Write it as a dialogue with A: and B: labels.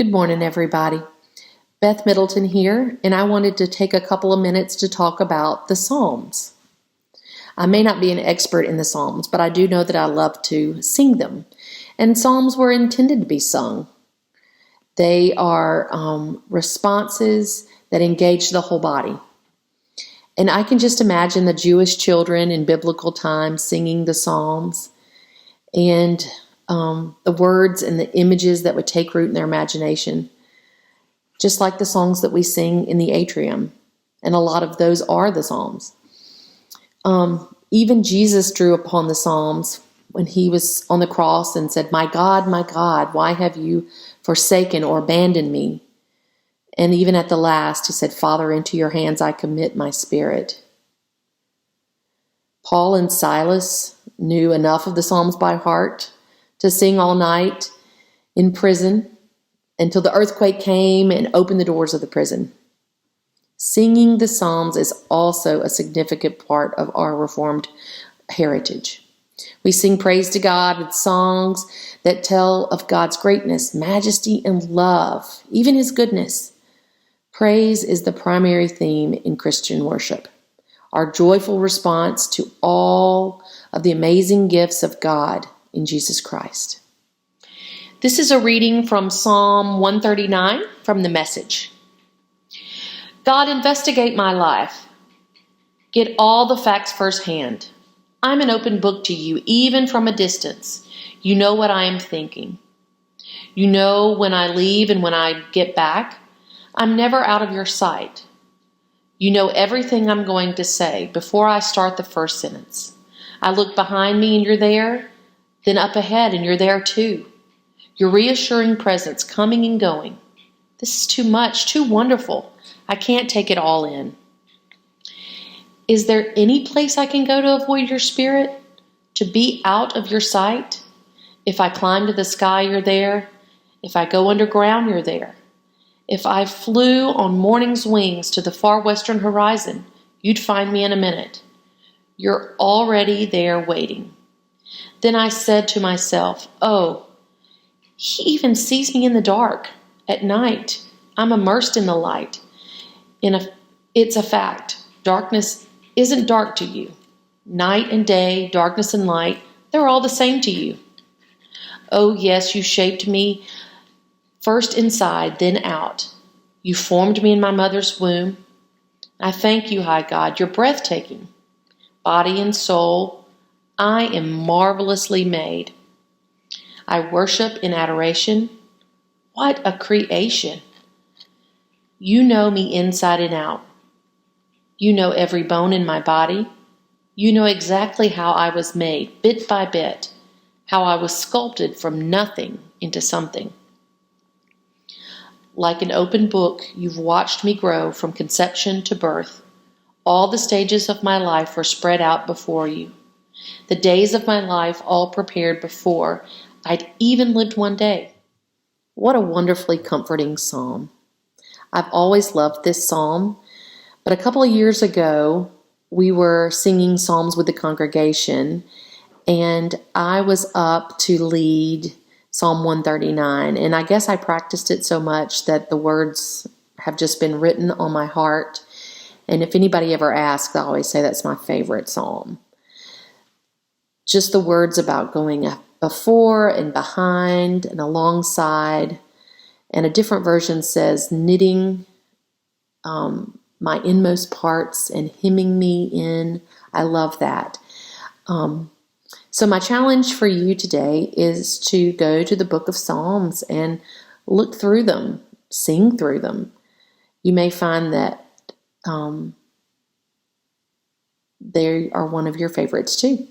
A: Good morning, everybody. Beth Middleton here, and I wanted to take a couple of minutes to talk about the Psalms. I may not be an expert in the Psalms, but I do know that I love to sing them. And Psalms were intended to be sung. They are responses that engage the whole body. And I can just imagine the Jewish children in biblical times singing the Psalms and the words and the images that would take root in their imagination, just like the songs that we sing in the atrium. And a lot of those are the Psalms. Even Jesus drew upon the Psalms when he was on the cross and said, my God, why have you forsaken or abandoned me?" And even at the last, he said, "Father, into your hands I commit my spirit." Paul and Silas knew enough of the Psalms by heart to sing all night in prison until the earthquake came and opened the doors of the prison. Singing the Psalms is also a significant part of our Reformed heritage. We sing praise to God with songs that tell of God's greatness, majesty, and love, even His goodness. Praise is the primary theme in Christian worship, our joyful response to all of the amazing gifts of God in Jesus Christ. This is a reading from Psalm 139 from the Message. God, investigate my life. Get all the facts firsthand. I'm an open book to you, even from a distance. You know what I am thinking. You know when I leave and when I get back. I'm never out of your sight. You know everything I'm going to say before I start the first sentence. I look behind me and you're there, then up ahead and you're there too. Your reassuring presence coming and going. This is too much, too wonderful. I can't take it all in. Is there any place I can go to avoid your spirit? To be out of your sight? If I climb to the sky, you're there. If I go underground, you're there. If I flew on morning's wings to the far western horizon, you'd find me in a minute. You're already there waiting. Then I said to myself, oh, He even sees me in the dark. At night, I'm immersed in the light. It's a fact. Darkness isn't dark to you. Night and day, darkness and light, they're all the same to you. Oh, yes, you shaped me first inside, then out. You formed me in my mother's womb. I thank you, high God, you're breathtaking. Body and soul, I am marvelously made. I worship in adoration. What a creation. You know me inside and out. You know every bone in my body. You know exactly how I was made, bit by bit, how I was sculpted from nothing into something. Like an open book, you've watched me grow from conception to birth. All the stages of my life were spread out before you. The days of my life all prepared before I'd even lived one day. What a wonderfully comforting psalm. I've always loved this psalm, but a couple of years ago, we were singing psalms with the congregation, and I was up to lead Psalm 139, and I guess I practiced it so much that the words have just been written on my heart. And if anybody ever asks, I always say that's my favorite psalm. Just the words about going before and behind and alongside. And a different version says, knitting my inmost parts and hemming me in. I love that. So my challenge for you today is to go to the book of Psalms and look through them, sing through them. You may find that they are one of your favorites too.